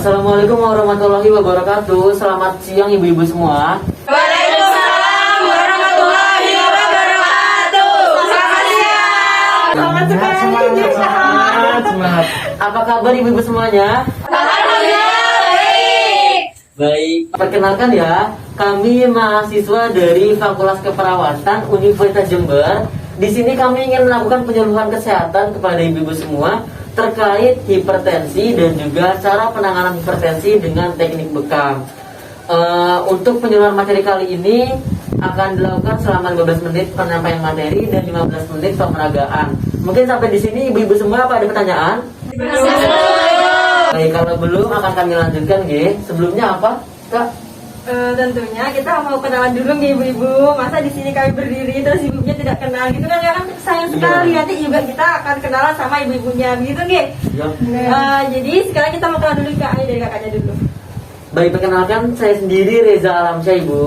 Assalamualaikum warahmatullahi wabarakatuh. Selamat siang ibu-ibu semua. Waalaikumsalam warahmatullahi wabarakatuh. Selamat siang. Semangat. Apa kabar ibu-ibu semuanya? Alhamdulillah baik. Baik, perkenalkan ya, kami mahasiswa dari Fakultas Keperawatan Universitas Jember. Di sini kami ingin melakukan penyuluhan kesehatan kepada ibu-ibu semua terkait hipertensi dan juga cara penanganan hipertensi dengan teknik bekam. Untuk penyuluhan materi kali ini akan dilakukan selama 15 menit penyampaian materi dan 15 menit pemeragaan. Mungkin sampai di sini ibu-ibu semua apa ada pertanyaan? Baik, kalau belum akan kami lanjutkan, G. Sebelumnya apa, Kak? Tentunya kita mau kenalan dulu nih ibu-ibu. Masa di sini kami berdiri terus ibunya tidak kenal gitu kan? Ya kan sayang sekali. Nanti juga kita akan kenalan sama ibu-ibunya begitu nih. Jadi sekarang kita mau kenalan dulu Kak dari kakaknya dulu. Baik, perkenalkan saya sendiri Reza Alamsyah, Ibu.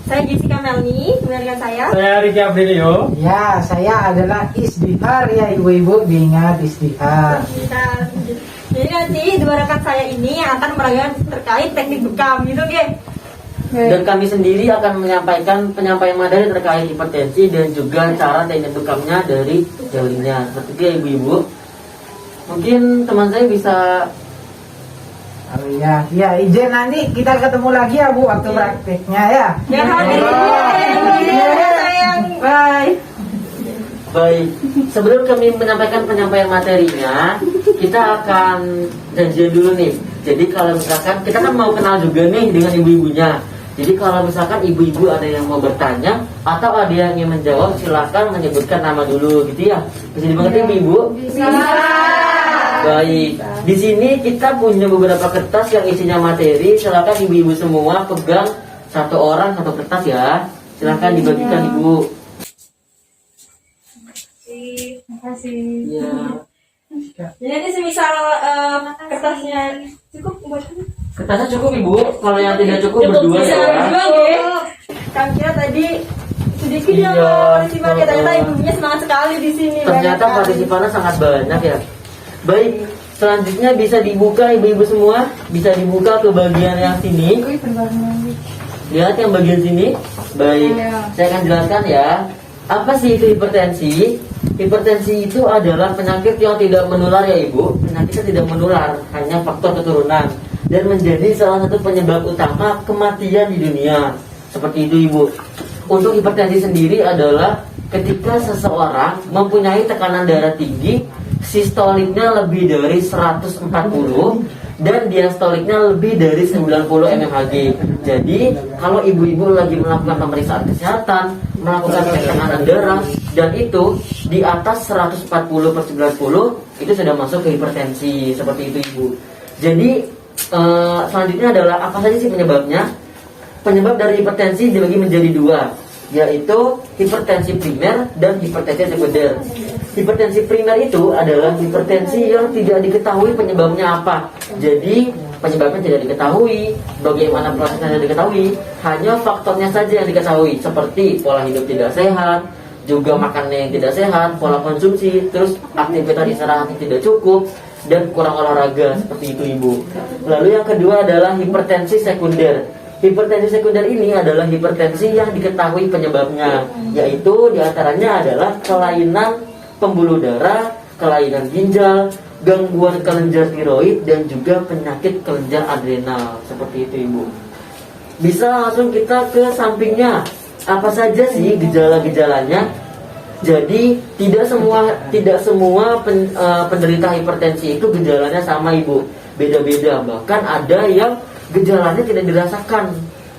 Saya Jessica Melni, kemudian saya. Saya Riki Abdelio. Ya, saya adalah Isdihar ya ibu-ibu, diingat Isdihar. Jadi nanti dua rekan saya ini akan meragakan terkait teknik bekam gitu Ge. Dan kami sendiri akan menyampaikan penyampaian materi terkait hipertensi dan juga cara teknik bekamnya dari teorinya. Seperti itu ya ibu-ibu. Mungkin teman saya bisa. Oh iya, ya izin nanti kita ketemu lagi ya Bu waktu prakteknya ya. Ya hadir sayang. Bye. Baik, sebelum kami menyampaikan penyampaian materinya, kita akan janjian dulu nih. Jadi kalau misalkan kita kan mau kenal juga nih dengan ibu-ibunya. Jadi kalau misalkan ibu-ibu ada yang mau bertanya atau ada yang ingin menjawab, silakan menyebutkan nama dulu gitu ya. Bisa dimengerti ibu-ibu? Bisa. Baik, di sini kita punya beberapa kertas yang isinya materi. Silakan ibu-ibu semua pegang satu orang satu kertas ya. Silakan dibagikan ibu. Terima kasih. Ya. Jadi nanti semisal kertasnya cukup buat Kertasnya cukup ibu. Kalau yang tidak cukup berdua bisa ya. berdua Ge. Kan kira tadi sedikit Iya, ya partisipannya, ternyata ibunya semangat sekali di sini. Ternyata banyak partisipannya sangat banyak ya. Baik, selanjutnya bisa dibuka ibu-ibu semua. Bisa dibuka ke bagian yang sini. Lihat yang bagian sini. Baik, saya akan jelaskan ya. Apa sih itu hipertensi? Hipertensi itu adalah penyakit yang tidak menular ya ibu. Penyakitnya tidak menular, hanya faktor keturunan. Dan menjadi salah satu penyebab utama kematian di dunia. Seperti itu ibu. Untuk hipertensi sendiri adalah ketika seseorang mempunyai tekanan darah tinggi, sistoliknya lebih dari 140 dan diastoliknya lebih dari 90 mmHg. Jadi kalau ibu-ibu lagi melakukan pemeriksaan kesehatan, melakukan tekanan darah dan itu di atas 140/90, itu sudah masuk ke hipertensi. Seperti itu ibu. Jadi selanjutnya adalah apa saja sih penyebabnya? Penyebab dari hipertensi dibagi menjadi dua, yaitu hipertensi primer dan hipertensi sekunder. Hipertensi primer itu adalah hipertensi yang tidak diketahui penyebabnya apa. Jadi penyebabnya tidak diketahui, bagaimana prosesnya tidak diketahui, hanya faktornya saja yang diketahui, seperti pola hidup tidak sehat, juga makannya yang tidak sehat, pola konsumsi, terus aktivitas istirahat yang tidak cukup, dan kurang olahraga. Seperti itu ibu. Lalu yang kedua adalah hipertensi sekunder. Hipertensi sekunder ini adalah hipertensi yang diketahui penyebabnya, yaitu diantaranya adalah kelainan pembuluh darah, kelainan ginjal, gangguan kelenjar tiroid, dan juga penyakit kelenjar adrenal. Seperti itu ibu. Bisa langsung kita ke sampingnya. Apa saja sih gejala-gejalanya? Jadi tidak semua penderita hipertensi itu gejalanya sama ibu, beda-beda. Bahkan ada yang gejalanya tidak dirasakan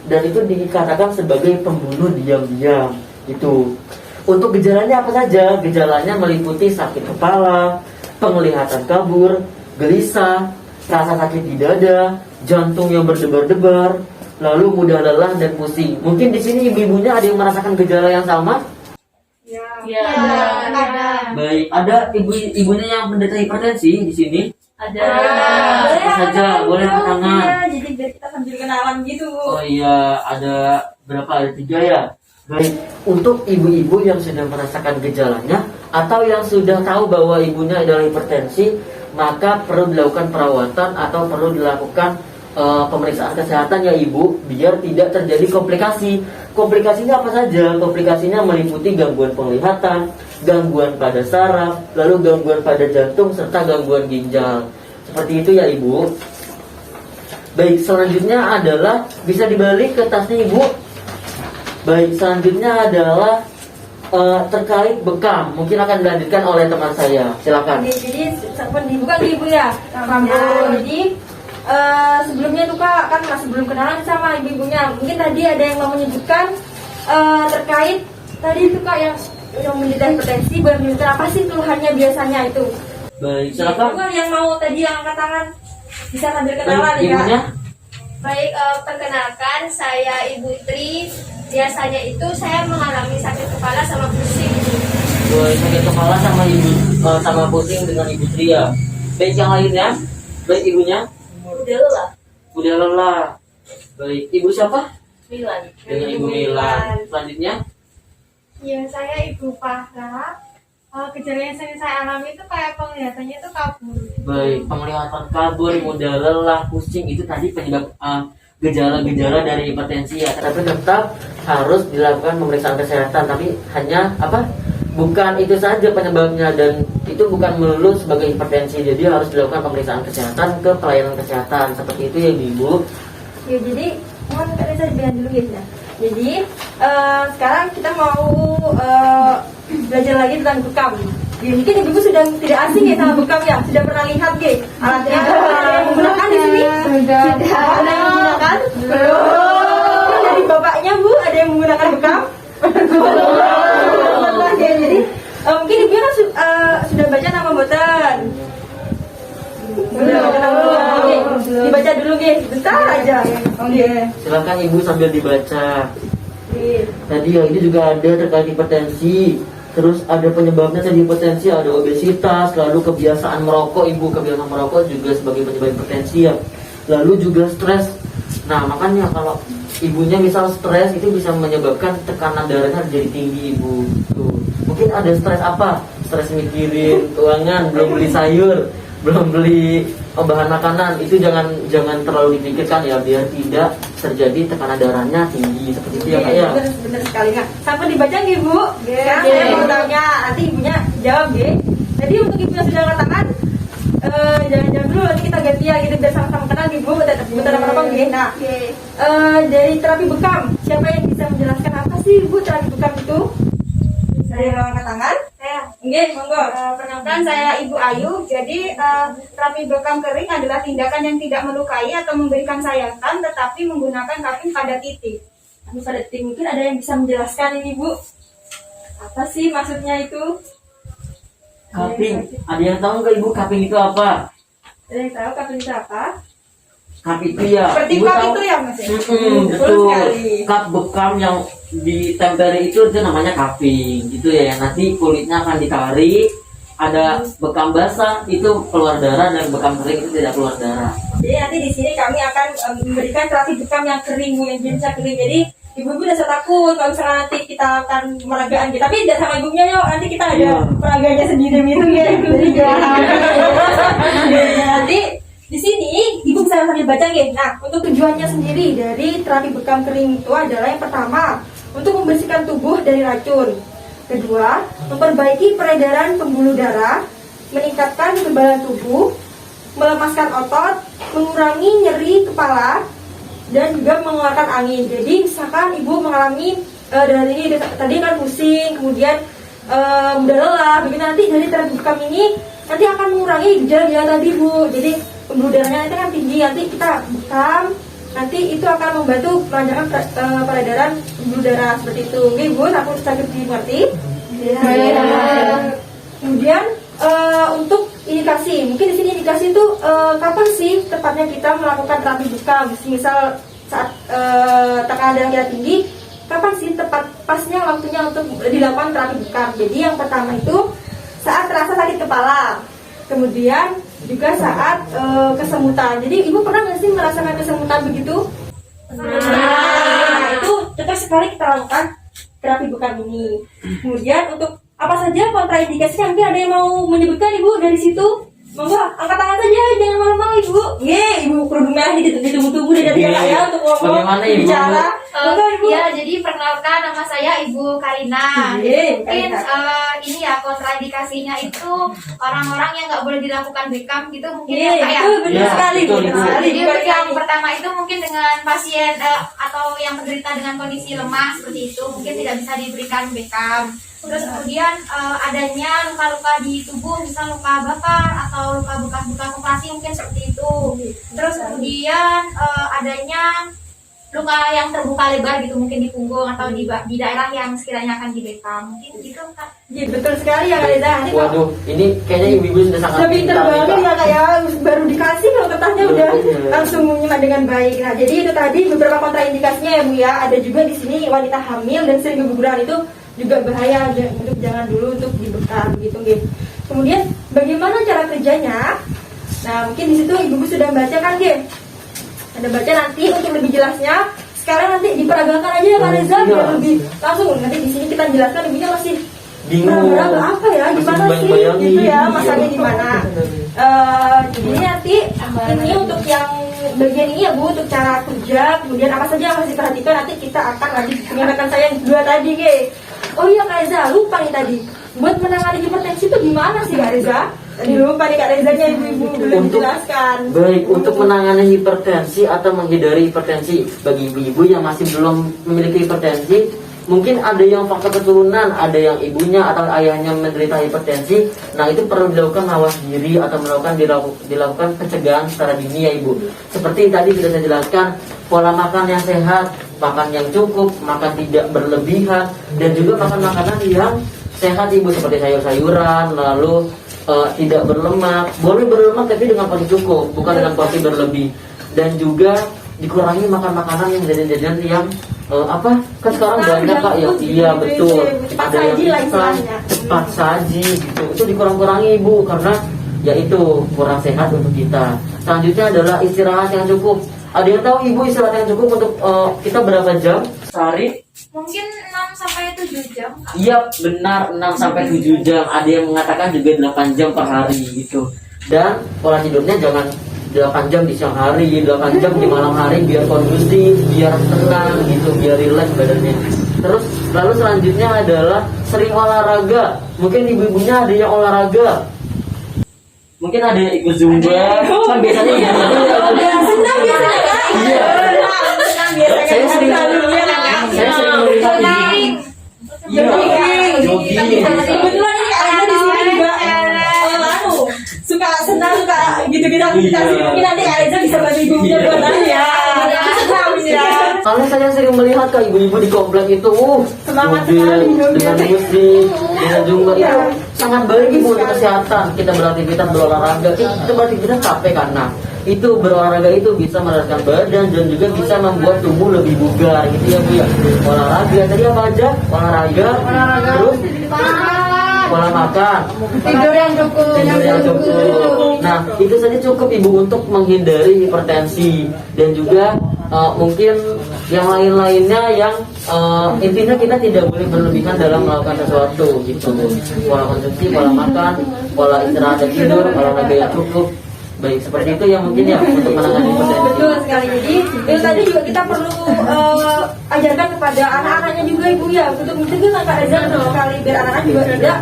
dan itu dikatakan sebagai pembunuh diam-diam. Itu. Untuk gejalanya apa saja? Gejalanya meliputi sakit kepala, penglihatan kabur, gelisah, rasa sakit di dada, jantung yang berdebar-debar, lalu mudah lelah dan pusing. Mungkin di sini ibu-ibunya ada yang merasakan gejala yang sama? Ya. Baik, ada ibunya yang menderita hipertensi di sini? Ada. Siapa saja, boleh angkat tangan. Jadi biar kita sambil kenalan gitu. Oh iya, ada berapa? Ada 3 ya? Baik, untuk ibu-ibu yang sudah merasakan gejalanya atau yang sudah tahu bahwa ibunya adalah hipertensi, maka perlu dilakukan perawatan atau perlu dilakukan pemeriksaan kesehatan ya ibu, biar tidak terjadi komplikasi. Komplikasinya apa saja? Komplikasinya meliputi gangguan penglihatan, gangguan pada saraf, lalu gangguan pada jantung, serta gangguan ginjal. Seperti itu ya ibu. Baik, selanjutnya adalah bisa dibalik ke tasnya ibu. Baik, selanjutnya adalah terkait bekam, mungkin akan dilanjutkan oleh teman saya. Silakan. Jadi dibuka nih ibu ya. Jadi sebelumnya tuh kak kan masih belum kenalan sama ibu-ibunya. Mungkin tadi ada yang mau menyebutkan terkait tadi itu kak yang menderita hipertensi, boleh menyebutkan apa sih keluhannya biasanya itu? Baik, silakan. Ibu yang mau tadi yang angkat tangan bisa sambil kenalan Baik, ya. ibunya. Baik, perkenalkan saya Ibu Tri. Biasanya itu saya mengalami sakit kepala sama pusing. Baik, sakit kepala sama ibu sama pusing dengan ibu Tri ya. Baik, yang lainnya. Baik, ibunya. Udah lelah. Udah lelah. Baik, ibu siapa? Milan. Dengan ibu Milan. Selanjutnya. Ya, saya Ibu Fahra. Gejala yang sering saya alami itu kayak penglihatannya itu kabur. Baik, penglihatan kabur, mudah lelah, pusing itu tadi penyebab gejala-gejala dari hipertensi ya. Tapi tetap harus dilakukan pemeriksaan kesehatan. Tapi hanya apa? Bukan itu saja penyebabnya, dan itu bukan melulu sebagai hipertensi. Jadi harus dilakukan pemeriksaan kesehatan ke pelayanan kesehatan. Seperti itu ya ibu. Ya, jadi mohon Kak Reza dibilang dulu ya. Jadi sekarang kita mau belajar lagi tentang bekam. Ya, mungkin ibu sudah tidak asing ya sama bekam ya, sudah pernah lihat ya alatnya. Ada yang menggunakan di sini? Sudah. Ada yang menggunakan? Belum. Dari bapaknya bu, ada yang menggunakan bekam? Belum. Ya, jadi mungkin ibu kan sudah baca nama boten. Sudah baca nama boten. Oke, dibaca dulu guys, bentar aja. Oke. Silakan ibu sambil dibaca. Tadi ya ini juga ada terkait hipertensi. Terus ada penyebabnya tadi hipertensi, ada obesitas, lalu kebiasaan merokok ibu, kebiasaan merokok juga sebagai penyebab hipertensi ya. Lalu juga stres. Nah makanya kalau ibunya misal stres itu bisa menyebabkan tekanan darahnya jadi tinggi ibu. Tuh. Mungkin ada stres apa? Stres mikirin keuangan, belum beli sayur, belum beli bahan makanan, itu jangan terlalu dipikirkan ya, biar tidak terjadi tekanan darahnya tinggi seperti itu ya kak ya. Benar sekali kak. Sampai dibaca nggih bu? Sekarang saya mau tanya, nanti ibunya jawab nggih. Jadi untuk ibu yang sudah katakan, jangan dulu, nanti kita ganti ya, kita biar sama-sama kenal nih bu. Bentar apa nggih? Nah, dari terapi bekam, siapa yang bisa menjelaskan apa sih bu terapi bekam itu? Saya yang angkat tangan. Nggih, monggo. Perkenalkan saya Ibu Ayu. Jadi terapi bekam kering adalah tindakan yang tidak melukai atau memberikan sayatan, tetapi menggunakan kaping pada titik. Pada titik, mungkin ada yang bisa menjelaskan ini bu? Apa sih maksudnya itu? Kaping, ada yang tahu nggak ibu kaping itu apa? Ada yang tahu kaping itu apa? Kap itu ya. Seperti Ibu kap tahu? itu ya mas ya? Betul. sekali. Kap bekam yang ditempeli itu namanya kaping, gitu ya. Nanti kulitnya akan ditarik, ada bekam basah itu keluar darah, dan bekam kering itu tidak keluar darah. Jadi nanti di sini kami akan memberikan terapi bekam yang kering bu, yang bisa kering. Jadi ibu-ibu tidak usah takut kalau misalnya nanti kita akan peragaan gitu. Tapi tidak sama ibunya yuk, nanti kita ada peraganya sendiri gitu ya. Jadi nanti di sini ibu bisa sambil baca nggih. Nah, untuk tujuannya sendiri dari terapi bekam kering itu adalah yang pertama, untuk membersihkan tubuh dari racun. Kedua, memperbaiki peredaran pembuluh darah, meningkatkan kekebalan tubuh, melemaskan otot, mengurangi nyeri kepala, dan juga mengeluarkan angin. Jadi misalkan ibu mengalami dari ini tadi kan pusing, kemudian mudah lelah, begitu nanti dari terapi bekam ini nanti akan mengurangi gejala-gejala tadi bu. Jadi pembuluh darahnya nanti kan tinggi, nanti kita bekam, nanti itu akan membantu melancarkan peredaran pembuluh darah seperti itu. Oke bu, aku sakit dimengerti. Kemudian untuk indikasi, mungkin di sini indikasi itu kapan sih tepatnya kita melakukan terapi bekam? Misal saat tekanan darah kita tinggi, kapan sih tepat pasnya waktunya untuk dilakukan terapi bekam? Jadi yang pertama itu saat terasa sakit kepala, kemudian juga saat kesemutan. Jadi ibu pernah nggak sih merasakan kesemutan begitu? Nah, itu cocok sekali kita lakukan terapi bekam ini. Kemudian untuk apa saja kontraindikasinya, mungkin ada yang mau menyebutkan ibu dari situ? Monggo, angkat tangan saja, jangan malu-malu ibu. Ibu kerudung merah ini ditunggu-tunggu dari kakak ya untuk ngomong. Bagaimana, Ibu? Bicara. Monggo ibu. Ya, jadi perkenalkan nama saya Ibu Karina. Iya, Mungkin Karina. ini ya kontraindikasinya itu orang-orang yang nggak boleh dilakukan bekam gitu mungkin Iya, ya Kak, ya. itu benar Iya, sekali, betul, benar Ibu. sekali. Jadi Benar untuk yang sekali. pertama itu mungkin dengan pasien atau yang menderita dengan kondisi lemah seperti itu mungkin tidak bisa diberikan bekam. Terus kemudian adanya luka-luka di tubuh, misal luka bakar atau luka bekas-bekas operasi mungkin seperti itu. Terus kemudian adanya luka yang terbuka lebar gitu mungkin di punggung atau di daerah yang sekiranya akan dibekam. Mungkin gitu Kak. Iya, betul sekali ya Kak Reza. Nanti kalau Waduh, ini kayaknya ibu-ibu sudah sangat sudah pinter pintar nih, banget Kak. ya Kak ya, baru dikasih kalau kertasnya udah Iya. langsung menyimak dengan baik. Nah, jadi itu tadi beberapa kontraindikasinya ya Bu ya. Ada juga di sini wanita hamil dan sering keguguran itu juga bahaya untuk jangan dulu untuk dibekam gitu gitu. Kemudian bagaimana cara kerjanya? Nah, mungkin di situ ibu sudah baca kan, Ge? Ada baca nanti untuk lebih jelasnya. Sekarang nanti diperagakan aja ya Kak Reza Iya. biar lebih langsung. Nanti di sini kita jelaskan ibunya masih Bingung. meraba-raba apa ya, Masih gimana sih bayang-bayangin. gitu ya, Iya. masanya gimana. Jadi nanti ini untuk yang bagian ini ya Bu, untuk cara kerja, kemudian apa saja yang harus diperhatikan nanti kita akan lanjut dengan rekan saya yang dua tadi, Ge. Oh iya Kak Reza, lupa nih tadi. Buat menangani hipertensi itu gimana sih Kak Reza? Tadi lupa nih Kak Rezanya ibu-ibu belum Untuk- dijelaskan. Baik, untuk menangani hipertensi atau menghindari hipertensi bagi ibu-ibu yang masih belum memiliki hipertensi, mungkin ada yang faktor keturunan, ada yang ibunya atau ayahnya menderita hipertensi. Nah, itu perlu dilakukan mawas diri atau dilakukan pencegahan secara dini ya Ibu. Seperti tadi sudah saya jelaskan, pola makan yang sehat, makan yang cukup, makan tidak berlebihan, dan juga makan makanan yang sehat Ibu, seperti sayur-sayuran, lalu tidak berlemak. Boleh berlemak tapi dengan porsi cukup, bukan dengan porsi berlebih. Dan juga dikurangi makan makanan yang jajan-jajan yang kan sekarang banyak Kak ya. Iya betul. Cepat Ada yang saji lah instan, istilahnya. cepat saji gitu. Itu dikurang-kurangi Ibu karena ya itu kurang sehat untuk kita. Selanjutnya adalah istirahat yang cukup. Ada yang tahu Ibu istirahat yang cukup untuk kita berapa jam sehari? Mungkin 6 sampai 7 jam Kak. Iya benar 6 sampai 7 jam. Ada yang mengatakan juga 8 jam per hari gitu. Dan pola tidurnya jangan 8 jam di siang hari, 8 jam di malam hari biar kondusif, biar tenang gitu, biar rileks badannya. Terus lalu selanjutnya adalah sering olahraga. Mungkin ibu-ibunya ada yang olahraga. Mungkin ada yang ikut zumba. Kan biasanya ya. Senang biasanya Kak. Iya. Senang biasanya. Saya sering melihat ini. Iya. Jogging. Kebetulan ini Kak Reza di sini juga suka senang, suka gitu-gitu aktivitas. Iya. Mungkin nanti Kak Reza bisa bantu ibunya buat tadi ya. Senang ya. Karena saya sering melihat Kak ibu-ibu di komplek itu Semangat jogging sekali jogging. dengan musik, dengan zumba Iya. itu sangat baik Ibu untuk kesehatan. Kita beraktivitas berolahraga, kita beraktivitas capek karena itu berolahraga itu bisa meredakan badan dan juga bisa membuat tubuh lebih bugar gitu ya Bu ya. Olahraga tadi apa aja? Olahraga, terus pola makan, Tidur yang cukup. tidur yang cukup. Nah, itu saja cukup Ibu untuk menghindari hipertensi dan juga mungkin yang lain-lainnya yang intinya kita tidak boleh berlebihan dalam melakukan sesuatu gitu. Pola konsumsi, pola makan, pola istirahat dan tidur, olahraga yang cukup. Baik, seperti itu yang mungkin ya untuk menangani hipertensi. Betul sekali. Jadi itu tadi juga kita perlu ajarkan kepada anak-anaknya juga Ibu ya. Untuk mencegah Kak Reza betul sekali biar anak-anak juga tidak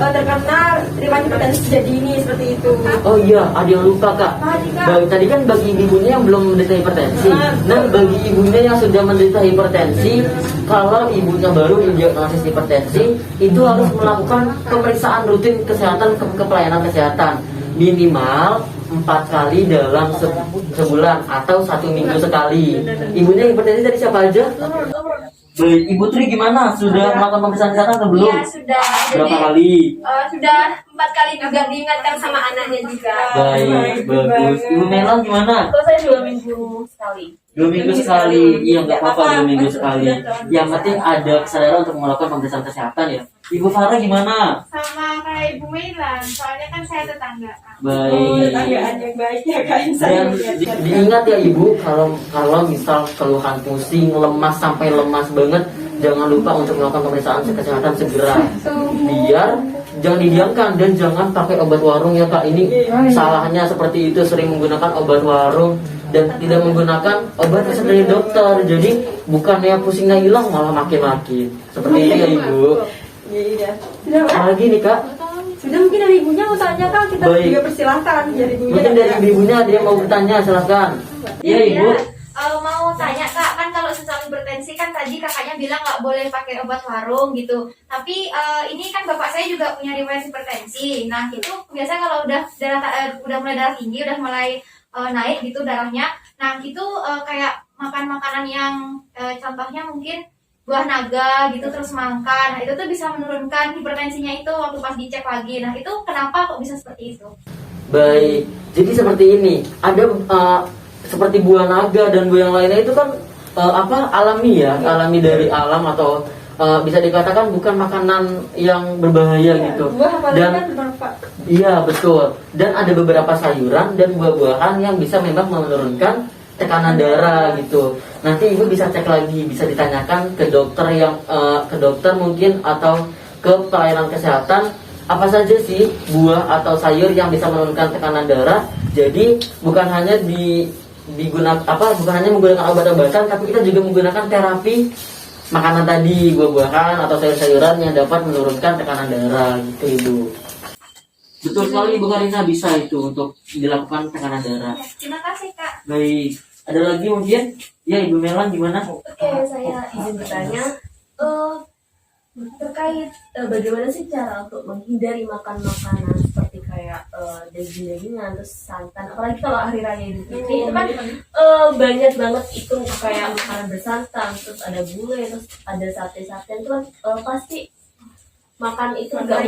terkena terima hipertensi sejak dini seperti itu. Oh iya, ada yang lupa Kak. Tadi, Kak. Baik, tadi kan bagi ibunya yang belum menderita hipertensi. Nah, bagi ibunya yang sudah menderita hipertensi, kalau ibunya baru didiagnosis hipertensi, itu harus melakukan pemeriksaan rutin kesehatan ke pelayanan kesehatan minimal 4 kali dalam sebulan atau 1 minggu sekali. Ibunya hipertensi tadi siapa aja? Baik, Ibu Tri gimana? Sudah melakukan pemeriksaan kesehatan atau belum? Iya sudah. Berapa Jadi, kali? sudah 4 kali juga diingatkan sama anaknya juga. Baik, bagus. Ibu Melon gimana? Kalau saya 2 minggu sekali. 2 minggu sekali. Iya, nggak apa-apa 2 minggu sekali. Yang penting ada kesadaran untuk melakukan pemeriksaan kesehatan ya. Ibu Farah gimana? Sama kayak Ibu Mailan, soalnya kan saya tetangga. Baik. yang baik ya Kak. Dan diingat ya Ibu, kalau misal keluhan pusing, lemas sampai lemas banget, jangan lupa untuk melakukan pemeriksaan kesehatan segera. jangan didiamkan dan jangan pakai obat warung ya Kak. Ini salahnya seperti itu, sering menggunakan obat warung dan tidak menggunakan obat resep dari dokter. Jadi bukannya pusingnya hilang malah makin-makin. Seperti itu ya Ibu. Iya. Sudah, Pak? Lagi nih Kak. Sudah, mungkin dari ibunya mau tanya Kak, kita Baik. juga persilahkan dari ibunya. Mungkin dari ibunya dia mau bertanya, silahkan. Iya Ibu. Mau tanya Kak, kan kalau sesuatu hipertensi kan tadi kakaknya bilang nggak boleh pakai obat warung gitu. Tapi ini kan bapak saya juga punya riwayat hipertensi. Nah itu biasanya kalau udah udah mulai darah tinggi, udah mulai naik gitu darahnya. Nah itu kayak makan makanan yang contohnya mungkin buah naga gitu terus makan. Nah itu tuh bisa menurunkan hipertensinya itu waktu pas dicek lagi. Nah itu kenapa kok bisa seperti itu? Baik, jadi seperti ini. Ada seperti buah naga dan buah yang lainnya itu kan alami ya, alami dari alam atau bisa dikatakan bukan makanan yang berbahaya gitu. Buah apalagi Dan kan bermanfaat. iya betul. Dan ada beberapa sayuran dan buah-buahan yang bisa memang menurunkan tekanan darah gitu. Nanti ibu bisa cek lagi, bisa ditanyakan ke dokter yang ke dokter mungkin atau ke pelayanan kesehatan apa saja sih buah atau sayur yang bisa menurunkan tekanan darah. Jadi bukan hanya bukan hanya menggunakan obat-obatan, tapi kita juga menggunakan terapi makanan tadi, buah-buahan atau sayur-sayuran yang dapat menurunkan tekanan darah gitu Ibu. Betul sekali Ibu Karina, bisa itu untuk dilakukan tekanan darah. Ya, terima kasih Kak. Baik, ada lagi mungkin? Ya Ibu Melan gimana? Oke, saya izin bertanya terkait bagaimana sih cara untuk menghindari makan makanan seperti kayak daging-dagingan terus santan, apalagi kalau hari raya Idul Fitri itu kan banyak banget itu kayak makanan bersantan, terus ada gulai, terus ada sate-sate itu kan pasti makan itu nggak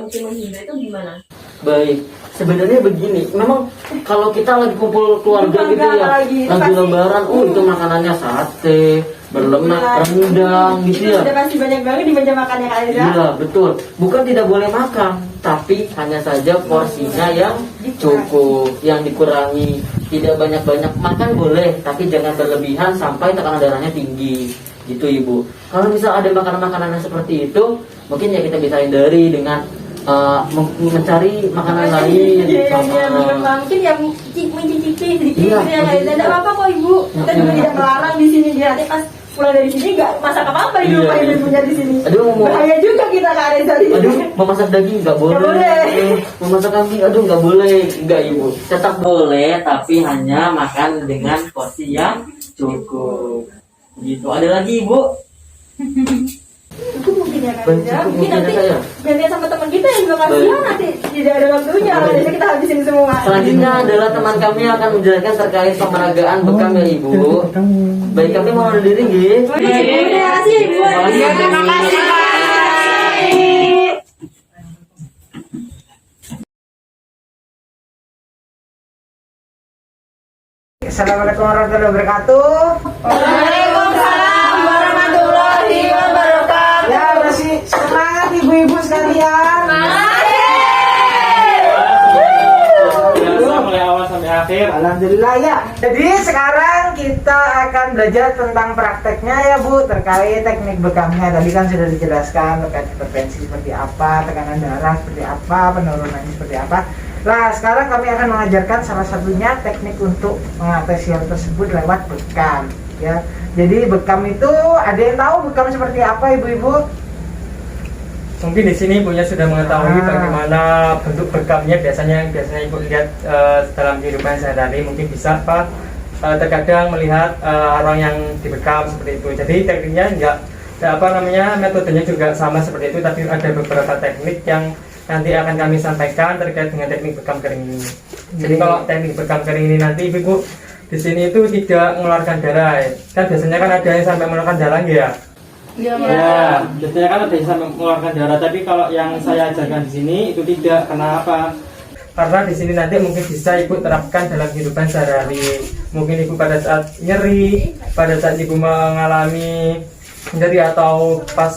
mungkin menghindar, itu gimana? Baik, sebenarnya begini, memang kalau kita lagi kumpul keluarga gitu ya, lagi lebaran, itu makanannya sate, berlemak, rendang gitu ya. Sudah pasti banyak banget di meja makannya Kak Aiza. Iya, betul. Bukan tidak boleh makan, tapi hanya saja porsinya yang cukup, yang dikurangi. Tidak banyak-banyak makan boleh, tapi jangan berlebihan sampai tekanan darahnya tinggi. Gitu Ibu. Kalau misal ada makanan-makanan yang seperti itu, mungkin ya kita bisa hindari dengan mencari makanan lain. Mungkin yang mencicipi sedikit Iya, gitu ya Kak Aiza. Tidak apa-apa kok Ibu. Kita juga tidak melarang di sini. Nanti pas pulang dari sini nggak masak apa-apa di rumah ibunya di sini. Bahaya juga kita Kak Aiza di sini. Aduh, memasak daging nggak boleh. Memasak kambing, aduh nggak boleh. Nggak Ibu. Tetap boleh, tapi hanya makan dengan porsi yang cukup. Gitu. Ada lagi Ibu? Itu mungkin ya Kak Aiza. Cukup Mungkin nanti saya. gantian sama teman kita yang juga kasihan nanti tidak ada waktunya. Jadi kita habisin semua. Selanjutnya adalah teman kami yang akan menjelaskan terkait pemeragaan bekam ya Ibu. Baik, kami mau undur diri nggih. Terima kasih Ibu. Terima kasih. Assalamualaikum warahmatullahi wabarakatuh. Waalaikumsalam warahmatullahi wabarakatuh. Ya, masih semangat ibu-ibu sekalian. Mulai awal sampai akhir. Alhamdulillah ya. Jadi sekarang kita akan belajar tentang prakteknya ya Bu, terkait teknik bekamnya. Tadi kan sudah dijelaskan terkait hipertensi seperti apa, tekanan darah seperti apa, penurunannya seperti apa. Nah, sekarang kami akan mengajarkan salah satunya teknik untuk mengatasi hal tersebut lewat bekam. Ya, jadi bekam itu ada yang tahu bekam seperti apa, ibu-ibu? Mungkin di sini Ibunya sudah mengetahui bagaimana bentuk bekamnya biasanya Ibu lihat dalam kehidupan sehari-hari. Mungkin bisa Pak terkadang melihat orang yang dibekam seperti itu. Jadi tekniknya metodenya juga sama seperti itu, tapi ada beberapa teknik yang nanti akan kami sampaikan terkait dengan teknik bekam kering ini. Jadi kalau teknik bekam kering ini nanti Ibu di sini itu tidak mengeluarkan darah. Kan biasanya kan ada yang sampai mengeluarkan darah ya. Ya, biasanya kan ada yang sampai mengeluarkan darah, tapi kalau yang saya ajarkan di sini itu tidak. Kenapa? Karena di sini nanti mungkin bisa Ibu terapkan dalam kehidupan sehari-hari. Mungkin Ibu pada saat nyeri, pada saat Ibu mengalami nyeri atau pas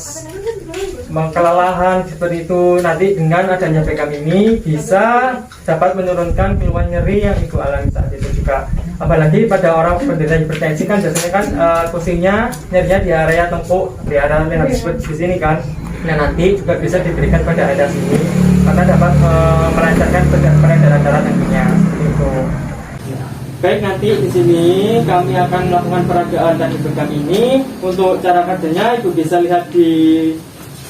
kelelahan seperti itu, nanti dengan adanya bekam ini bisa dapat menurunkan keluhan nyeri yang Ibu alami saat itu juga. Apalagi pada orang penderita hipertensi kan biasanya kan pusingnya, nyerinya di area tengkuk, di area leher di sini kan. Nah nanti juga bisa diberikan pada area sini karena dapat melancarkan peredaran darah nantinya seperti itu. Baik, nanti di sini kami akan melakukan peragaan tadi bekam ini. Untuk cara kerjanya Ibu bisa lihat di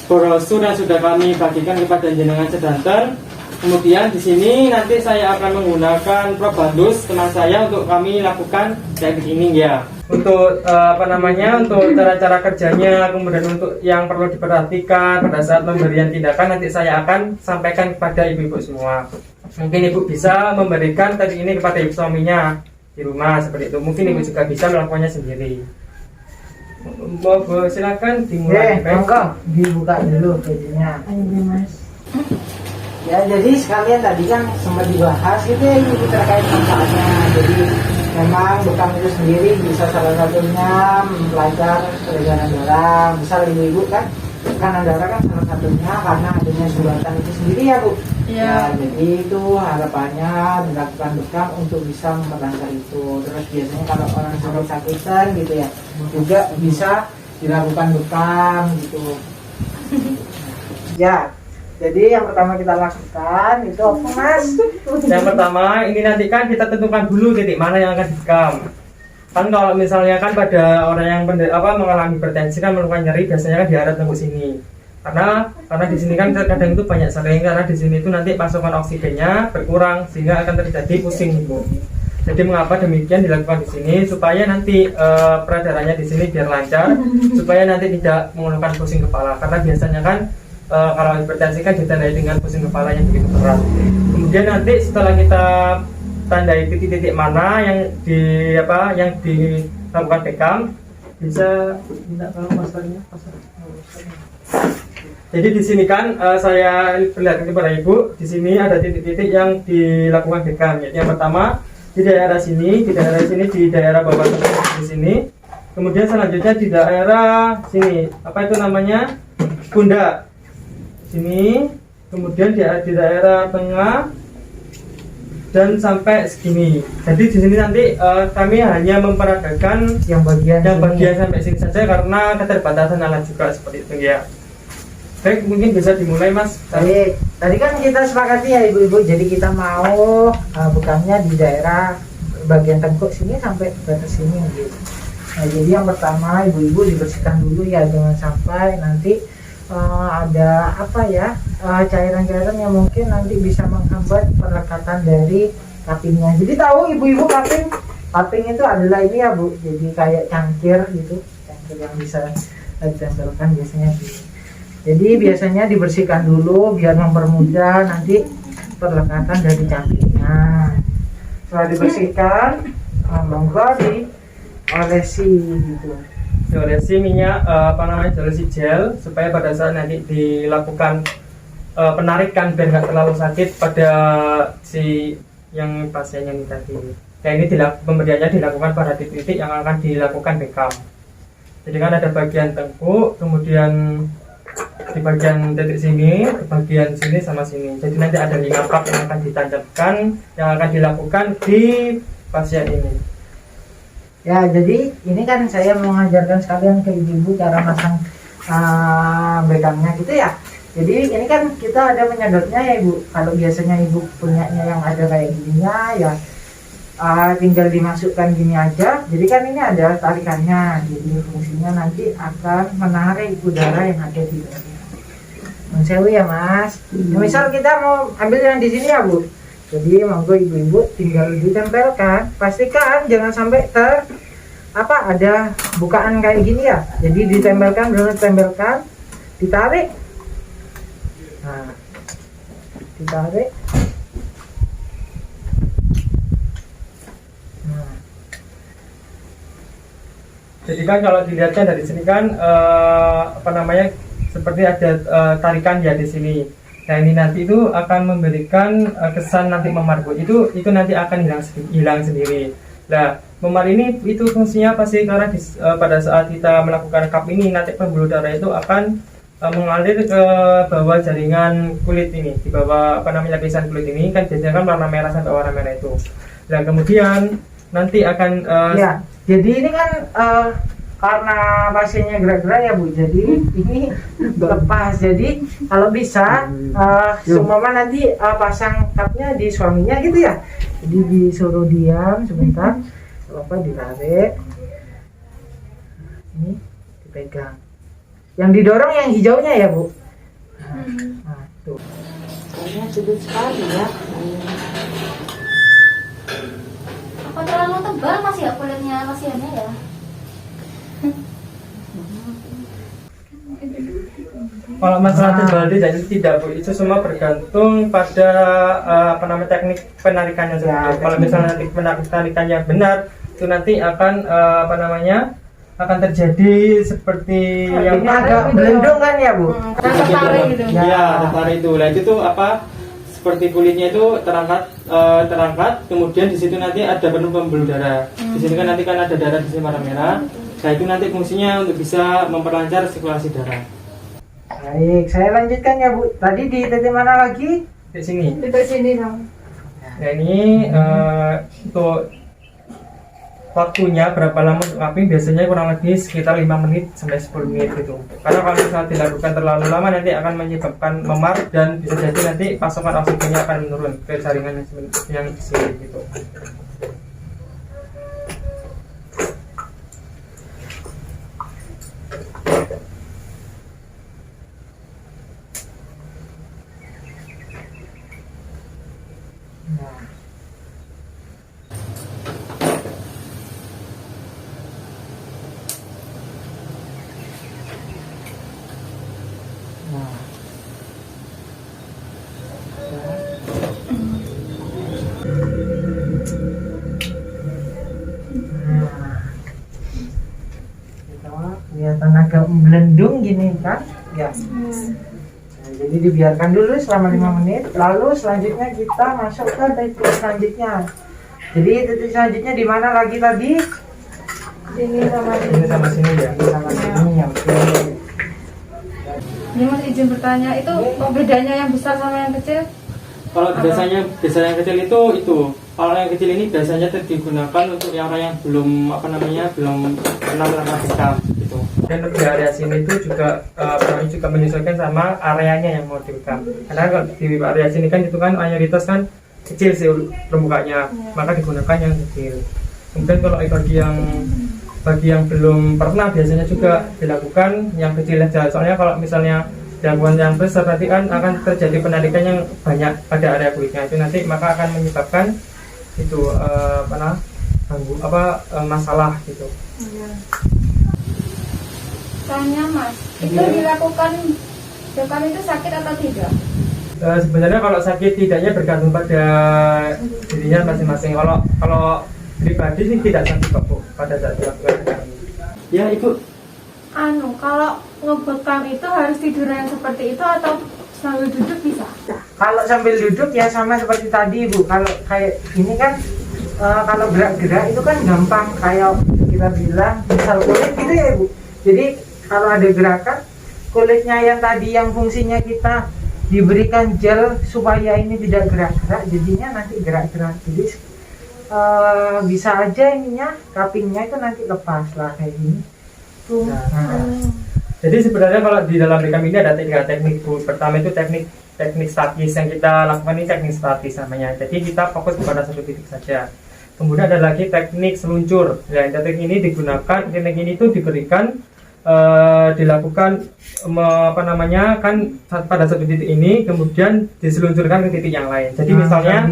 brosur yang sudah kami bagikan kepada jenengan sedanten. Kemudian di sini nanti saya akan menggunakan probandus teman saya untuk kami lakukan teknik ini ya. Untuk untuk cara-cara kerjanya, kemudian untuk yang perlu diperhatikan pada saat pemberian tindakan nanti saya akan sampaikan kepada ibu-ibu semua. Mungkin ibu bisa memberikan tadi ini kepada ibu suaminya di rumah seperti itu. Mungkin ibu juga bisa melakukannya sendiri. Silakan dimulai. Monggo dibuka dulu bajunya. Ayo Mas. Ya, jadi sekalian tadi kan sempat dibahas gitu ya Ibu terkait manfaatnya. Jadi memang bekam itu sendiri bisa salah satunya memperlancar peredaran darah. Misal Ibu kan tekanan darah kan salah satunya karena adanya sumbatan itu sendiri ya Bu. Iya. Ya, jadi itu harapannya dilakukan bekam untuk bisa memperlancar itu. Terus biasanya kalau orang sakit-sakitan gitu ya juga bisa dilakukan bekam gitu. Ya. Jadi yang pertama kita lakukan itu apa Mas? Yang pertama ini nanti kan kita tentukan dulu titik mana yang akan dibekam. Kan kalau misalnya kan pada orang yang mengalami hipertensi kan melukai nyeri biasanya kan di area tengkuk sini. Karena di sini kan kadang itu banyak sering karena di sini itu nanti pasokan oksigennya berkurang sehingga akan terjadi pusing Ibu. Jadi mengapa demikian dilakukan di sini supaya nanti peredarannya di sini biar lancar, supaya nanti tidak mengeluhkan pusing kepala karena biasanya kan kalau hipertensi kan ditandai dengan pusing kepala yang begitu berat. Kemudian nanti setelah kita tandai titik-titik mana yang dilakukan bekam, bisa minta tolong maskernya. Jadi di sini kan saya perlihatkan kepada Ibu, di sini ada titik-titik yang dilakukan bekam. Yaitu yang pertama di daerah sini, di daerah bawah di sini. Kemudian selanjutnya di daerah sini, pundak. Sini, kemudian di daerah tengah dan sampai segini. Jadi di sini nanti kami hanya memperagakan yang bagian sampai sini saja karena keterbatasan alat juga seperti itu ya. Baik, mungkin bisa dimulai Mas. Baik, tadi kan kita sepakati ya Ibu-ibu, jadi kita mau bekamnya di daerah bagian tengkuk sini sampai batas sini gitu. Nah, jadi yang pertama Ibu-ibu dibersihkan dulu ya, jangan sampai nanti ada cairan-cairan yang mungkin nanti bisa menghambat perlekatan dari kapingnya. Jadi tahu ibu-ibu kaping itu adalah ini ya Bu, jadi kayak cangkir gitu, cangkir yang bisa ditempelkan biasanya gitu. Jadi biasanya dibersihkan dulu biar mempermudah nanti perlekatan dari cangkirnya. Setelah dibersihkan, monggo diolesi gitu. Diolesi minyak diolesi gel supaya pada saat nanti dilakukan penarikan biar nggak terlalu sakit pada si yang pasiennya ini tadi. Nah ini pemberiannya dilakukan pada titik-titik yang akan dilakukan bekam. Jadi kan ada bagian tengkuk, kemudian di bagian titik sini, di bagian sini sama sini. Jadi nanti ada 5 pap yang akan ditancapkan yang akan dilakukan di pasien ini. Ya, jadi ini kan saya mau mengajarkan sekalian ke ibu-ibu cara masang bekamnya gitu ya. Jadi ini kan kita ada penyedotnya ya Ibu. Kalau biasanya Ibu punyanya yang ada kayak gininya ya tinggal dimasukkan gini aja. Jadi kan ini ada tarikannya. Jadi fungsinya nanti akan menarik udara yang ada di dalamnya. Mensewi ya Mas. Nah, misal kita mau ambil yang di sini ya Bu. Jadi monggo ibu-ibu tinggal ditempelkan, pastikan jangan sampai ada bukaan kayak gini ya. Jadi ditempelkan, ditarik. Nah, ditarik. Nah. Jadi kan kalau dilihatkan dari sini kan seperti ada tarikan ya di sini. Nah ini nanti itu akan memberikan kesan nanti memar Bu. Itu nanti akan hilang sendiri. Nah memar ini itu fungsinya pasti karena pada saat kita melakukan cup ini nanti pembuluh darah itu akan mengalir ke bawah jaringan kulit ini, di bawah lapisan kulit ini kan biasanya kan warna merah sampai warna merah itu. Nah kemudian nanti akan ya jadi ini kan karena pasiennya gerak-gerak ya Bu, jadi ini lepas. Jadi kalau bisa seumpama nanti pasang cupnya di suaminya gitu ya, jadi disuruh diam sebentar, apa ditarik, ini dipegang, yang didorong yang hijaunya ya Bu. Nah tuh kayaknya sudut sekali ya. Apa terlalu tebal masih ya kulitnya pasiennya ya? Kalau masalah tebal tidak Bu, itu semua bergantung pada apa namanya teknik penarikannya sendiri. Kalau misalnya teknik penarikannya benar, itu nanti akan apa namanya akan terjadi seperti yang ini agak belendung kan ya Bu? Tertarik gitu. ya tertarik itu. Nah itu tuh apa seperti kulitnya itu terangkat, kemudian di situ nanti ada pembuluh darah. Di sini kan nanti kan ada darah di sini merah. Nah itu nanti fungsinya untuk bisa memperlancar sirkulasi darah. Baik, saya lanjutkan ya Bu. Tadi di titik mana lagi? Di sini. Di sini dong. Nah ini untuk waktunya berapa lama untuk cupping, biasanya kurang lebih sekitar 5 menit sampai 10 menit gitu. Karena kalau misalnya dilakukan terlalu lama nanti akan menyebabkan memar dan bisa jadi nanti pasokan oksigennya akan menurun ke jaringan yang di sini gitu. Kelihatan agak melendung gini kan ya. Nah, jadi dibiarkan dulu selama 5 menit, lalu selanjutnya kita masuk ke titik selanjutnya. Jadi titik selanjutnya di mana lagi tadi? Sini sama Ini sama sini ya. Sama sini ya. Oke. Ini Mas izin bertanya, itu bedanya yang besar sama yang kecil? Kalau biasanya yang kecil itu kalau yang kecil ini biasanya digunakan untuk yang orang yang belum apa namanya belum pernah melakukan bekam gitu. Dan di area sini itu juga juga menyesuaikan sama areanya yang mau dibekam. Karena kalau di area sini kan itu kan mayoritas kan kecil sih permukaannya, maka digunakan yang kecil. Kemudian kalau bagi yang belum pernah biasanya juga dilakukan yang kecil aja. Soalnya kalau misalnya dilakukan yang besar nanti kan akan terjadi penarikan yang banyak pada area kulitnya, itu nanti maka akan menyebabkan itu masalah gitu. Tanya Mas, itu dilakukan bekam itu sakit atau tidak? Sebenarnya kalau sakit tidaknya bergantung pada dirinya masing-masing. Kalau pribadi sih tidak sakit kok Bu pada saat dilakukan bekam. Ya Ibu. Kalau ngebekam itu harus tidur yang seperti itu atau sambil duduk bisa? Kalau sambil duduk ya sama seperti tadi Bu. Kalau kayak ini kan kalau gerak-gerak itu kan gampang, kayak kita bilang misal kulit gitu ya Bu. Jadi kalau ada gerakan kulitnya yang tadi yang fungsinya kita diberikan gel supaya ini tidak gerak-gerak, jadinya nanti gerak-gerak. Jadi bisa aja ininya cuppingnya itu nanti lepas lah kayak gini. Jadi sebenarnya kalau di dalam bekam ini ada 3 teknik Bu. Pertama itu teknik statis yang kita lakukan, ini teknik statis namanya. Jadi kita fokus pada satu titik saja. Kemudian ada lagi teknik seluncur. Ya, teknik ini itu diberikan dilakukan kan pada satu titik ini kemudian diseluncurkan ke titik yang lain. Jadi misalnya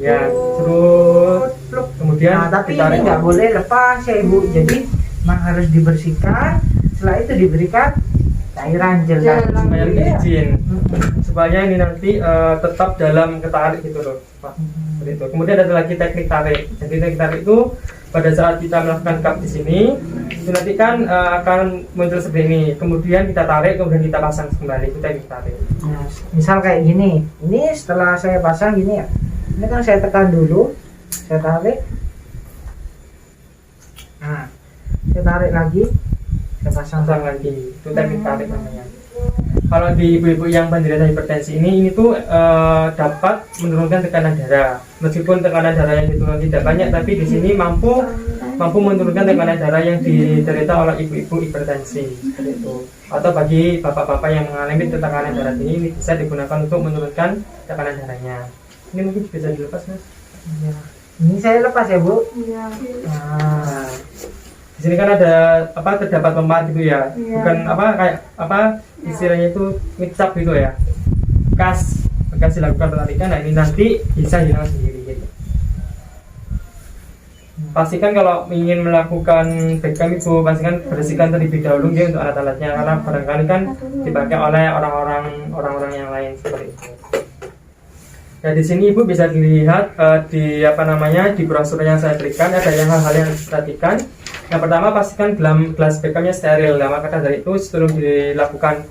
ya terus kemudian tapi ditarik. ini nggak boleh lepas ya Ibu. Jadi memang harus dibersihkan. Setelah itu diberikan cairan gel supaya lebih licin, supaya ini nanti tetap dalam ketarik gitu loh Pak. Seperti itu. Kemudian ada lagi teknik tarik. Jadi teknik tarik itu pada saat kita melakukan cup di sini itu nanti kan akan muncul seperti ini. Kemudian kita tarik, kemudian kita pasang kembali. Itu teknik tarik. Nah, misal kayak gini. Ini setelah saya pasang gini ya. Ini kan saya tekan dulu, saya tarik. Nah, saya tarik lagi, saya pasang lagi. Itu teknik tarik namanya. Kalau di ibu-ibu yang penderita hipertensi ini tuh dapat menurunkan tekanan darah. Meskipun tekanan darah yang diturunkan tidak banyak, tapi di sini mampu mampu menurunkan tekanan darah yang diderita oleh ibu-ibu hipertensi seperti itu. Atau bagi bapak-bapak yang mengalami tekanan darah tinggi, ini bisa digunakan untuk menurunkan tekanan darahnya. Ini mungkin bisa dilepas, Mas. Ya. Ini saya lepas ya, Bu. Iya. Nah, Di sini kan ada terdapat pemat gitu ya. Bukan kayak istilahnya itu micap gitu ya. Bekas dilakukan penarikan, nah ini nanti bisa hilang sendiri gitu. Pastikan kalau ingin melakukan Beckham itu pastikan bersihkan terlebih dahulu untuk alat-alatnya, karena barangkali kan dipakai oleh orang-orang yang lain seperti itu. Nah, di sini Ibu bisa dilihat di brosur yang saya berikan ada hal-hal yang harus diperhatikan. Yang pertama, pastikan gelas Beckhamnya steril. Nah, maka dari itu sebelum dilakukan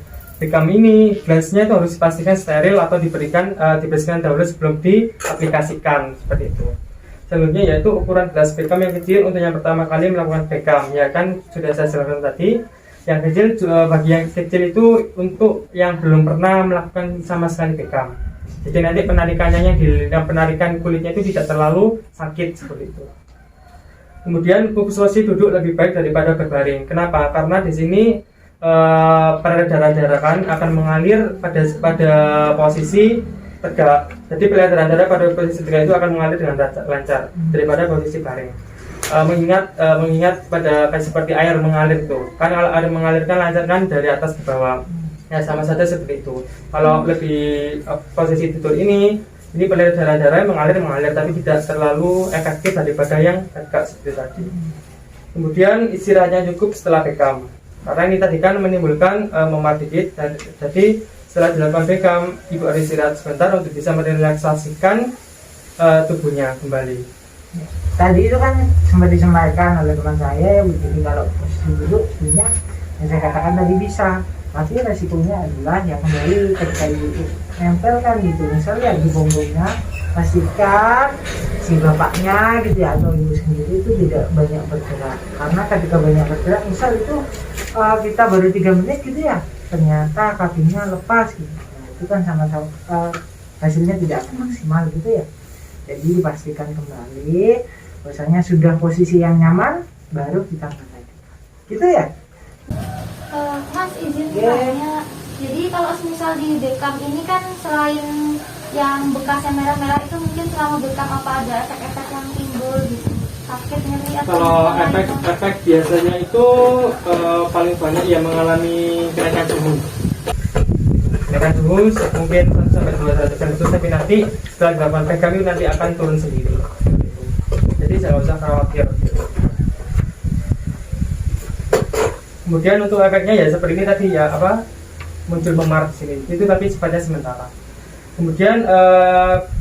Beckham ini, gelasnya itu harus dipastikan steril atau dibersihkan dahulu sebelum diaplikasikan seperti itu. Selanjutnya yaitu ukuran gelas Beckham yang kecil untuk yang pertama kali melakukan Beckham. Ya kan sudah saya jelaskan tadi. Yang kecil bagi yang kecil itu untuk yang belum pernah melakukan sama sekali Beckham. Jadi nanti penarikan kulitnya itu tidak terlalu sakit seperti itu. Kemudian posisi duduk lebih baik daripada berbaring. Kenapa? Karena di sini peredaran darah kan akan mengalir pada posisi tegak. Jadi peredaran darah pada posisi tegak itu akan mengalir dengan lancar daripada posisi baring. Mengingat pada seperti air mengalir itu. Kan kalau air mengalir kan lancar kan dari atas ke bawah. Ya sama saja seperti itu. Kalau lebih posisi tidur ini peredaran darah mengalir tapi tidak terlalu efektif daripada yang tegak seperti tadi. Kemudian istirahatnya cukup setelah Beckham. Karena ini tadi kan menimbulkan memar dikit, jadi setelah dilakukan Beckham, Ibu harus istirahat sebentar untuk bisa merelaksasikan tubuhnya kembali. tadi itu kan sempat disampaikan oleh teman saya ya, jadi kalau posisi duduk sebenarnya yang saya katakan tadi bisa, tapi resikonya adalah yang kembali ketika ibu nempel kan gitu, misalnya di punggungnya, pastikan si bapaknya gitu ya atau ibu sendiri itu tidak banyak bergerak, karena ketika banyak bergerak misal itu kita baru 3 menit gitu ya, ternyata kakinya lepas gitu, nah, itu kan sama-sama hasilnya tidak akan maksimal gitu ya. Jadi dipastikan kembali bahwasanya sudah posisi yang nyaman baru kita mulai gitu ya. Mas izin tanya, jadi kalau misal di Beckham ini kan selain yang bekasnya merah-merah itu mungkin selama Beckham apa ada efek-efek yang timbul gitu, sakit, nyeri atau kalau efek biasanya itu paling banyak yang mengalami kenaikan suhu mungkin 1 sampai 2 derajat Celcius, tapi nanti setelah dilakukan Beckham itu nanti akan turun sendiri, jadi jangan usah khawatir. Kemudian untuk efeknya ya seperti ini tadi ya, muncul memar di sini itu, tapi sifatnya sementara. Kemudian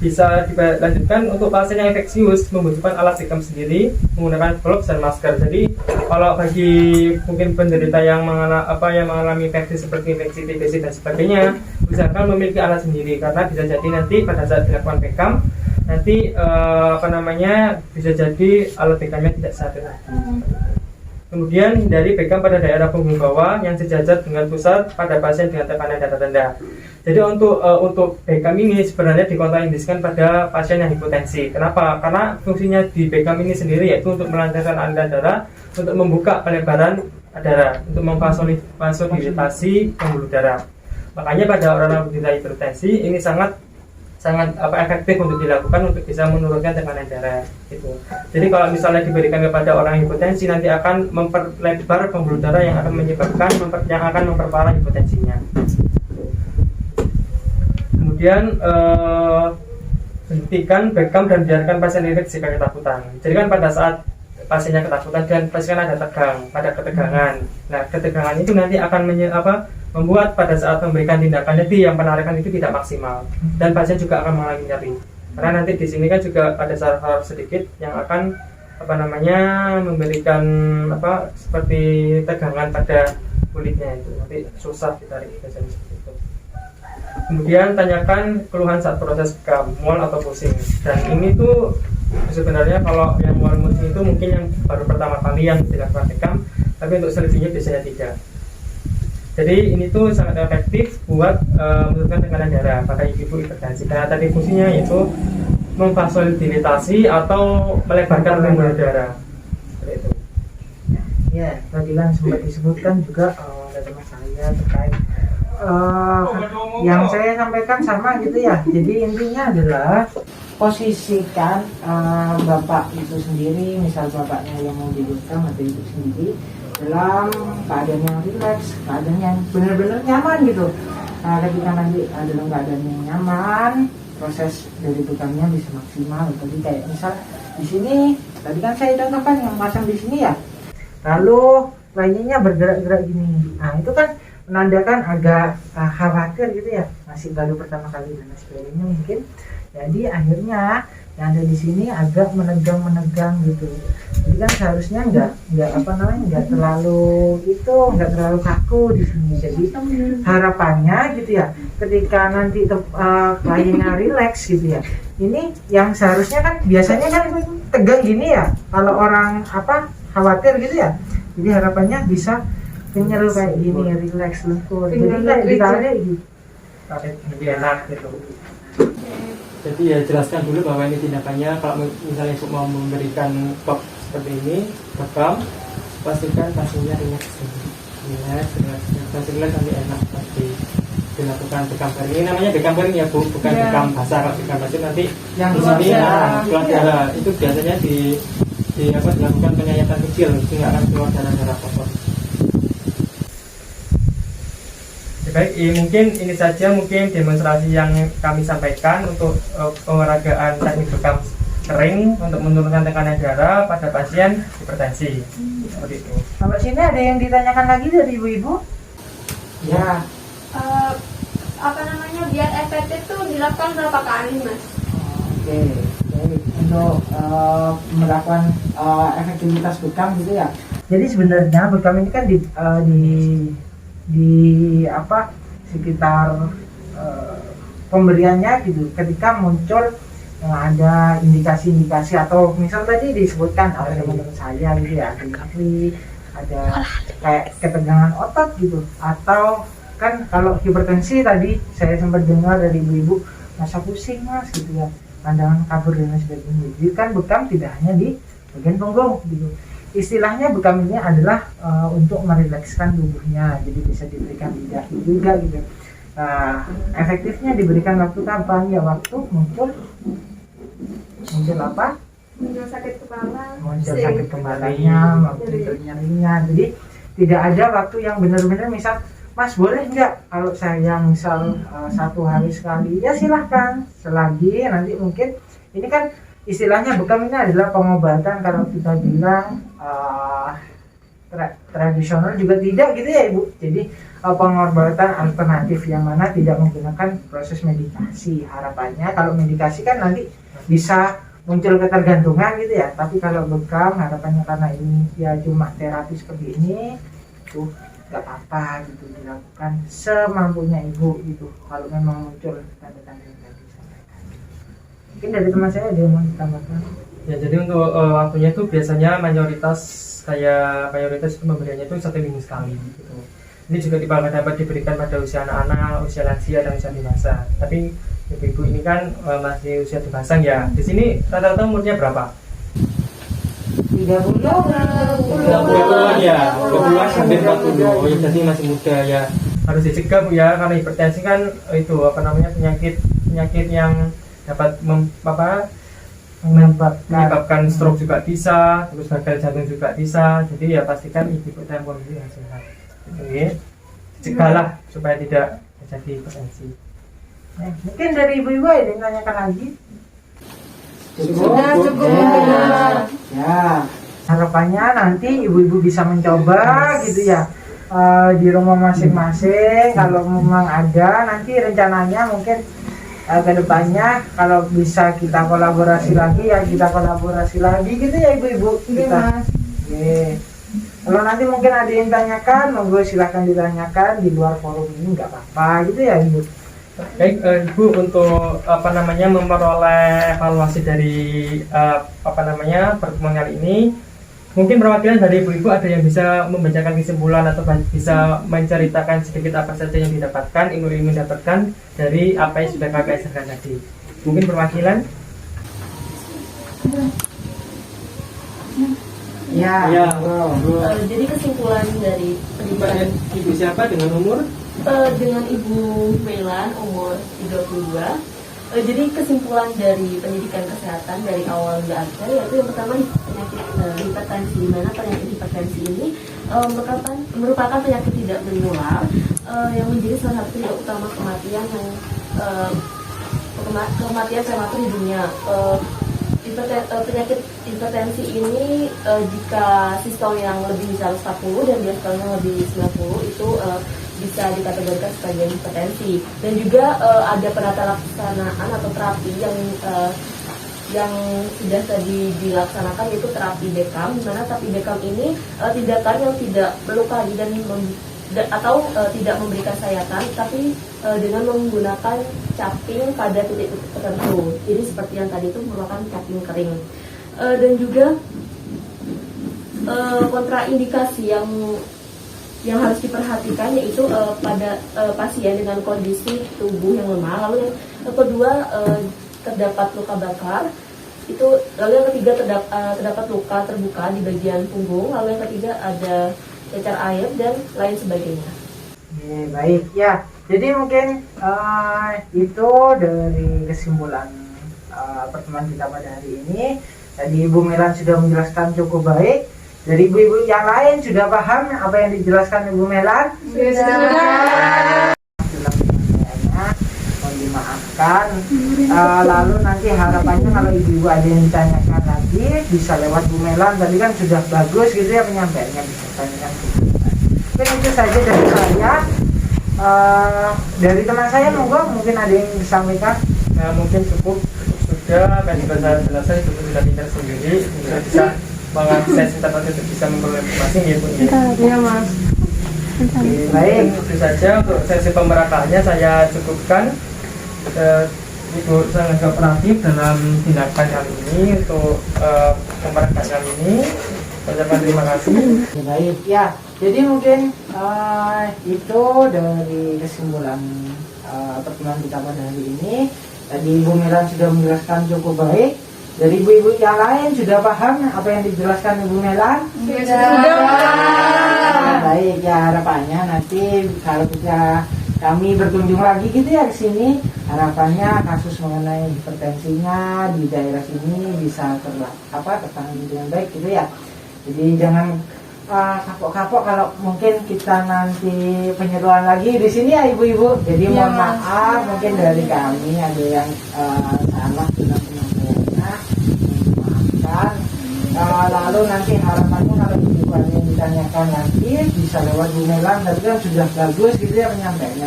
bisa dilanjutkan untuk pasien yang infeksius membutuhkan alat Beckham sendiri menggunakan gloves dan masker. Jadi kalau bagi mungkin penderita yang mengalami infeksi seperti infeksi TBC dan sebagainya, usahakan memiliki alat sendiri, karena bisa jadi nanti pada saat dilakukan Beckham nanti bisa jadi alat Beckhamnya tidak sadar lagi. Kemudian hindari Beckham pada daerah punggung bawah yang sejajar dengan pusat pada pasien dengan tekanan darah rendah. Jadi untuk Beckham ini sebenarnya dikontraindikasikan pada pasien yang hipotensi. Kenapa? Karena fungsinya di Beckham ini sendiri yaitu untuk melancarkan aliran darah, untuk membuka pelebaran darah, untuk memfasilitasi pembuluh darah. Makanya pada orang yang hipertensi ini sangat efektif untuk dilakukan untuk bisa menurunkan tekanan darah itu. Jadi kalau misalnya diberikan kepada orang hipotensi nanti akan memperlebar pembuluh darah yang akan memperparah hipotensinya. Kemudian hentikan Beckham dan biarkan pasien lirik jika ketakutan. Jadi kan pada saat pasiennya ketakutan dan pasien ada ketegangan. Nah, ketegangan itu nanti akan membuat pada saat memberikan tindakan yang penarikan itu tidak maksimal, dan pasien juga akan mengalami nyeri. Karena nanti di sini kan juga ada saraf sedikit yang akan memberikan seperti tegangan pada kulitnya itu, nanti susah ditarik biasanya seperti itu. Kemudian tanyakan keluhan saat proses Beckham, mual atau pusing. Dan ini tuh sebenarnya kalau yang mual pusing itu mungkin yang baru pertama kali yang dilakukan Beckham, tapi untuk selebihnya biasanya tidak. Jadi ini tuh sangat efektif buat menurunkan tekanan darah pada ibu hipertensi, karena tadi fungsinya yaitu memfasilitasi atau melebarkan pembuluh darah. Ya, tadi kan sempat disebutkan juga oleh teman saya terkait yang saya sampaikan sama gitu ya. Jadi intinya adalah posisikan bapak itu sendiri, misal bapaknya yang mau dibekam atau ibu sendiri dalam keadaan yang rileks, keadaan yang benar-benar nyaman gitu. Nah, ketika nanti dalam keadaan yang nyaman, proses dari bekamnya bisa maksimal. Jadi kayak misal di sini, tadi kan saya contohkan yang pasang di sini ya. Lalu lainnya bergerak-gerak gini. Nah, itu kan menandakan agak khawatir gitu ya, masih baru pertama kali dan sebagainya mungkin. Jadi akhirnya yang ada di sini agak menegang gitu. Jadi kan seharusnya nggak terlalu kaku di sini. Jadi harapannya gitu ya, ketika nanti kliennya relax gitu ya. Ini yang seharusnya kan biasanya kan tegang gini ya, kalau orang khawatir gitu ya. Jadi harapannya bisa kenyal kayak gini, relax, lembut. Jadi kayak ditarik gitu. Tarik lebih enak gitu. Jadi ya jelaskan dulu bahwa ini tindakannya kalau misalnya ibu mau memberikan top seperti ini, bekam, pastikan pasiennya relax, nanti enak pasti dilakukan bekam kering. Ini namanya bekam kering ya Bu, bukan bekam basah. Kalau bekam basah nanti yang di sini keluar darah. Itu biasanya dilakukan penyayatan kecil, sehingga akan keluar darah kotor. Baik, mungkin ini saja demonstrasi yang kami sampaikan untuk pengeragaan teknik bekam kering untuk menurunkan tekanan darah pada pasien hipertensi. Seperti itu. Sampai sini ada yang ditanyakan lagi dari ibu-ibu? Ya. Biar efektif tuh dilakukan berapa kali Mas? Oke. Jadi untuk melakukan efektivitas bekam gitu ya. Jadi sebenarnya bekam ini kan sekitar pemberiannya gitu, ketika muncul ada indikasi-indikasi atau misal tadi disebutkan oleh teman-teman saya gitu ya, ada kayak ketegangan otot gitu, atau kan kalau hipertensi tadi saya sempat dengar dari ibu-ibu masa pusing Mas gitu ya, pandangan kabur dan sebagainya. Jadi kan bekam tidak hanya di bagian punggung gitu. Istilahnya bekam ini adalah untuk merilekskan tubuhnya, jadi bisa diberikan di dahi juga gitu. Efektifnya diberikan waktu kapan? Ya waktu muncul apa? Muncul sakit kepala. Muncul sakit kepalanya, muncul nyerinya. Jadi tidak ada waktu yang benar-benar misal, Mas boleh nggak kalau saya misal 1 hari sekali? Ya silahkan. Selagi nanti mungkin ini kan istilahnya bekam ini adalah pengobatan, kalau kita bilang tradisional juga tidak gitu ya Ibu. Jadi pengobatan alternatif yang mana tidak menggunakan proses medikasi. Harapannya kalau medikasi kan nanti bisa muncul ketergantungan gitu ya. Tapi kalau bekam harapannya karena ini ya cuma terapi seperti ini tuh nggak apa-apa gitu, dilakukan semampunya Ibu gitu. Kalau memang muncul tanda-tanda yang tadi disampaikan. Mungkin dari teman saya ada yang mau ditambahkan. Ya, jadi untuk waktunya itu biasanya mayoritas itu pemberiannya itu 1 minggu sekali gitu. Ini juga dapat diberikan pada usia anak-anak, usia lansia dan usia dewasa. Tapi ibu-ibu ini kan masih usia dewasa ya. Di sini rata-rata umurnya berapa? 30 ya, 20-an sampai 40. Ya, jadi masih muda ya. Harus dicegah Bu ya, karena hipertensi kan itu penyakit yang dapat menyebabkan stroke juga bisa, terus gagal jantung juga bisa. Jadi ya pastikan ibu dalam kondisi yang sehat. Jadi cegahlah supaya tidak terjadi hipertensi. Mungkin dari ibu-ibu ada yang tanyakan lagi? Cukup. Ya, harapannya nanti ibu-ibu bisa mencoba gitu ya di rumah masing-masing. Kalau memang ada nanti rencananya mungkin ke depannya kalau bisa kita kolaborasi lagi ya kita kolaborasi lagi gitu ya ibu-ibu kita. Kalau nanti mungkin ada yang tanyakan, monggo silahkan ditanyakan di luar forum ini, nggak apa-apa gitu ya ibu. Baik, Ibu, untuk memperoleh evaluasi dari pertemuan kali ini, mungkin perwakilan dari ibu-ibu ada yang bisa membacakan kesimpulan atau bisa menceritakan sedikit apa saja yang didapatkan, ilmu-ilmu yang didapatkan dari apa yang sudah kakak sampaikan tadi. Mungkin perwakilan? Ya, Iya. bro. Jadi kesimpulan dari pendidikan Ibu siapa dengan umur? dengan Ibu Melan umur 32. Jadi kesimpulan dari pendidikan kesehatan dari awal nggak ada, yaitu yang pertama penyakit hipertensi, di mana penyakit hipertensi ini merupakan penyakit tidak menular yang menjadi salah satu penyebab utama kematian kematian prematur di dunia. Penyakit hipertensi ini jika sistol yang lebih 140 dan diastolnya lebih 90 itu bisa dikategorikan sebagai hipertensi. Dan juga ada penata laksanaan atau terapi yang sudah tadi dilaksanakan, yaitu terapi Beckham, di mana terapi Beckham ini tindakan yang tidak melukai dan atau tidak memberikan sayatan, tapi dengan menggunakan caping pada titik-titik tertentu. Jadi seperti yang tadi itu merupakan caping kering. Dan juga kontraindikasi yang harus diperhatikan yaitu pada pasien dengan kondisi tubuh yang lemah. Lalu yang kedua terdapat luka bakar. Lalu yang ketiga terdapat luka terbuka di bagian punggung. Lalu yang ketiga ada cacar air dan lain sebagainya. Baik ya. Jadi mungkin itu dari kesimpulan pertemuan kita pada hari ini. Tadi Ibu Melan sudah menjelaskan cukup baik. Dari ibu-ibu yang lain sudah paham apa yang dijelaskan Ibu Melan? Sudah. Mohon dimaafkan. Lalu nanti harapannya kalau ibu-ibu ada yang ditanyakan lagi bisa lewat Bu Melan. Tadi kan sudah bagus gitu ya penyampaiannya, bisa tanyakan. Mungkin itu saja dari saya. Dari teman saya mungkin ada yang disampaikan. Mungkin cukup sudah kan juga saya jelaskan cukup sudah pintar sendiri, bisa mengakses internet untuk bisa memperoleh informasi ya Bu. Iya Mas. Baik. Itu saja untuk sesi pemerataannya saya cukupkan. Ibu sangat kooperatif dalam tindakan kali ini untuk pemerataan kali ini. Ucapkan terima kasih. Baik ya. Jadi mungkin itu dari kesimpulan pertemuan kita pada hari ini. Tadi Ibu Melan sudah menjelaskan cukup baik. Dari ibu-ibu yang lain sudah paham apa yang dijelaskan Ibu Melan? Sudah. Baik ya, harapannya nanti kalau kami berkunjung lagi gitu ya ke sini, harapannya kasus mengenai hipertensinya di daerah sini bisa tertangani dengan baik gitu ya. Jadi jangan kapok-kapok kalau mungkin kita nanti penyeruan lagi di sini ya ibu-ibu. Jadi mohon maaf mungkin dari kami ada yang salah dalam penyampaiannya, maafkan. Lalu nanti harapannya kalau ibu-ibu ada yang ditanyakan nanti bisa lewat Bu Melan. Tapi kan sudah bagus gitu ya penyampaiannya.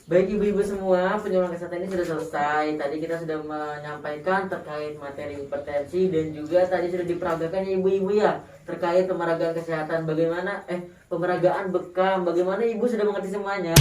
Baik ibu-ibu semua, penyuluhan kesehatan ini sudah selesai. Tadi kita sudah menyampaikan terkait materi hipertensi dan juga tadi sudah diperagakan ya ibu-ibu ya terkait pemeragaan kesehatan. Bagaimana pemeragaan bekam, bagaimana ibu sudah mengerti semuanya?